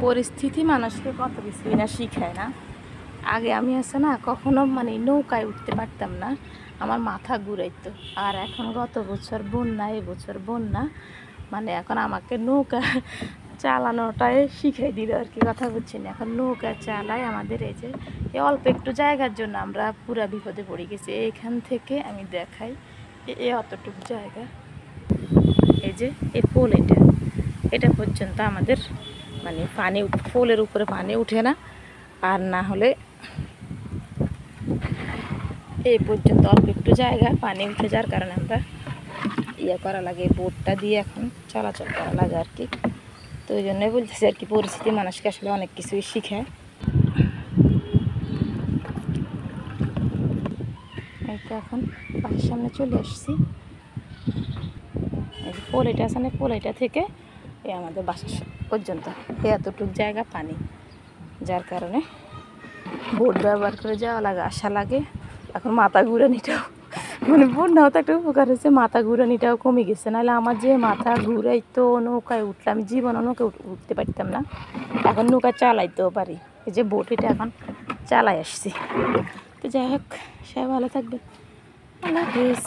পরিস্থিতি মানুষকে কত কিছুই না শিখায় না। আগে আমি আছে না কখনো মানে নৌকায় উঠতে পারতাম না, আমার মাথা ঘুরাইতো। আর এখন গত বছর বন্যা, এবছর বন্যা, মানে এখন আমাকে নৌকা চালানোটাই শিখাই দিল আর কি, কথা বুঝছি না। এখন নৌকা চালাই আমাদের এই যে এই অল্প একটু জায়গার জন্য আমরা পুরা বিপদে পড়ে গেছি। এইখান থেকে আমি দেখাই, এই অতটুকু জায়গা, এই যে এই পোল, এটা পর্যন্ত আমাদের মানে পানি, পোলের উপরে পানি উঠে না। আর না হলে এই পর্যন্ত অল্প একটু জায়গা পানি উঠে যাওয়ার কারণে আমরা ইয়ে করা লাগে, বোটটা দিয়ে এখন চলাচল করা লাগে আর কি। তো ওই জন্যই বলতেছি আর কি, পরিস্থিতি মানুষকে আসলে অনেক কিছুই শিখায়। এই তো এখন বাসার সামনে চলে আসছি। এই যে পোলেটা আছে না, পোলেটা থেকে এই আমাদের বাসা পর্যন্ত এতটুকু জায়গা পানি, যার কারণে বোট ব্যবহার করে যাওয়া লাগে, আসা লাগে। এখন মাথা ঘুরানিটাও মানে বন্যাও তো একটা উপকার হয়েছে, মাথা ঘুরানিটাও কমে গেছে। নাহলে আমার যে মাথা ঘুরাইতো নৌকায় উঠলে, আমি জীবনে নৌকায় উঠতে পারতাম না। এখন নৌকা চালাইতেও পারি, এই যে বোট এটা এখন চালাই আসছি। তো যাই হোক, সবাই ভালো থাকবেন, আল্লাহ হাফিজ।